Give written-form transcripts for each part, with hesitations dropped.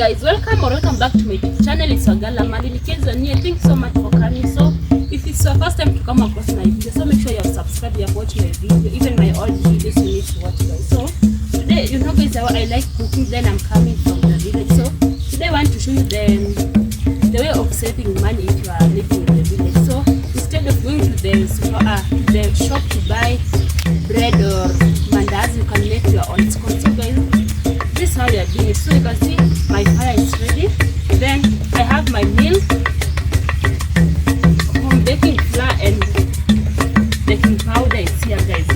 guys, welcome back to my channel. It's Wagala Mali. Thank you so much for coming. So if it's your first time to come across my video, so make sure you have subscribed, you have watched my video, even my old videos you need to watch, guys. So today, you know guys, I like cooking, then I'm coming from the village. So today I want to show you the way of saving money if you are living in the village. So instead of going to the shop to buy bread or mandazi, you can make your own scones. So guys, this is how you are doing it. So you can see my fire is ready. Then I have my milk, baking flour and baking powder is here, guys.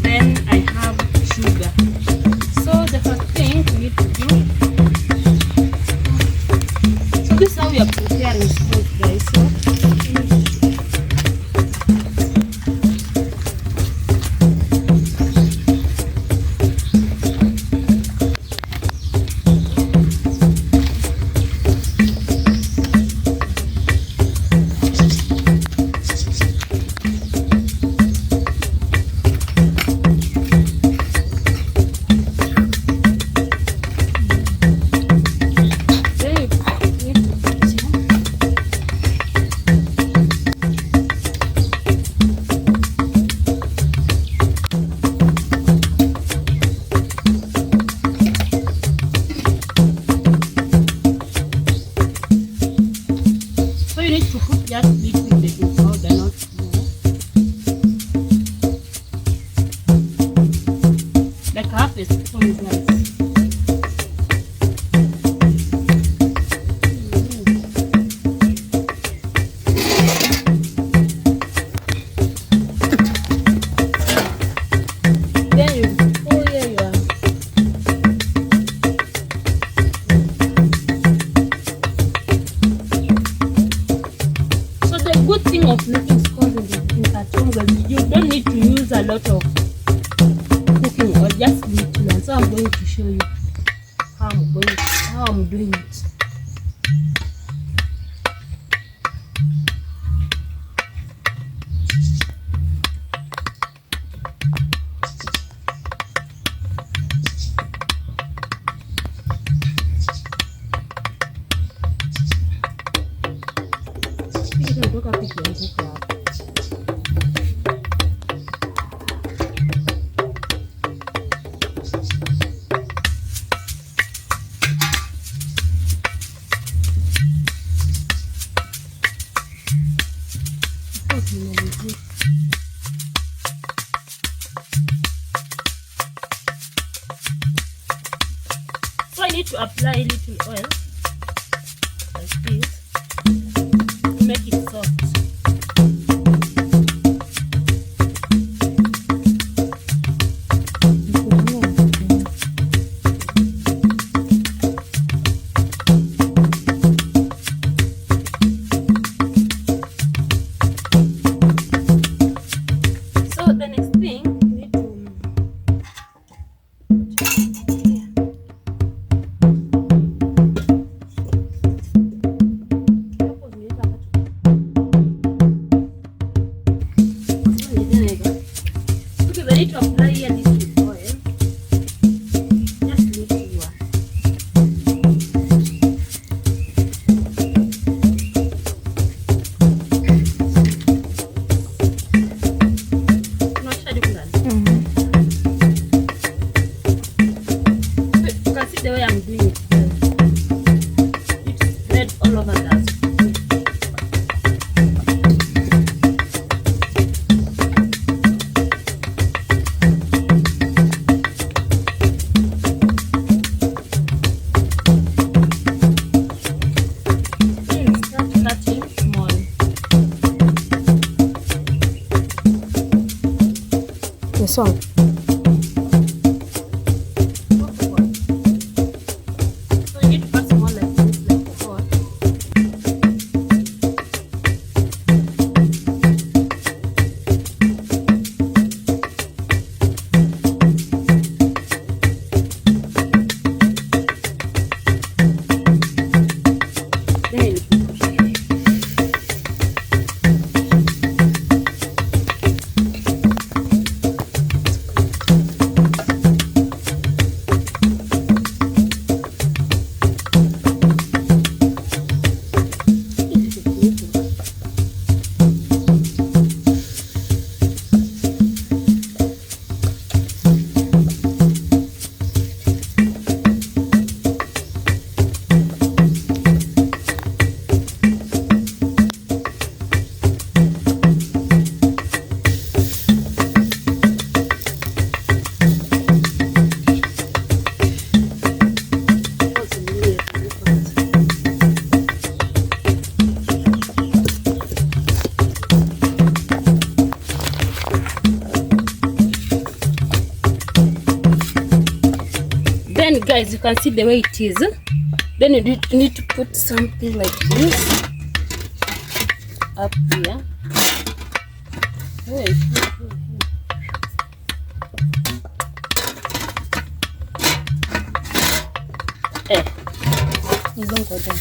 Then I have sugar. So the first thing we need to do, so this is how we are preparing scones, guys. Just little baking powder, not more. Like half a spoon, guys. Then you pour here you are. Good thing of making scones at home, you don't need to use a lot of cooking or just little. So I'm going to show you how I'm doing it. So I need to apply a little oil like this to make it soft. I need to apply here this with oil. Just little one. Not sure you can see the way I'm doing it. It's spread all over that. This one. So you need to pass more like this, like before. Then Then guys, you can see the way it is. Then you need to put something like this up here. Hey. You don't go down.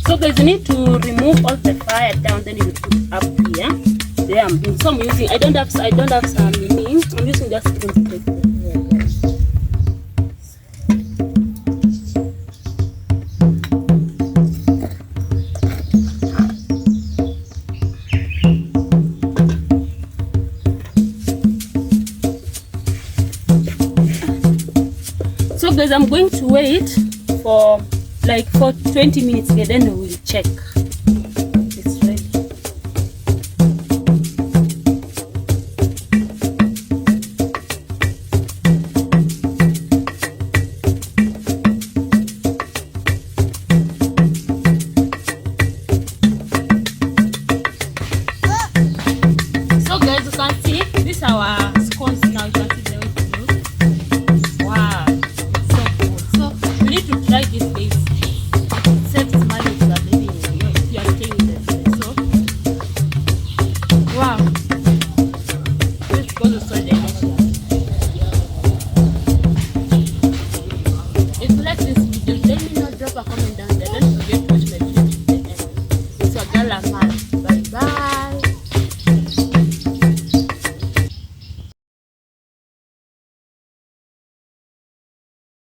So guys, you need to remove all the fire down, then you put up here. There I'm doing. So I'm using, I don't have some meaning. I'm using just spoon to take the fire, guys. So guys, I'm going to wait for 20 minutes here, then we will check.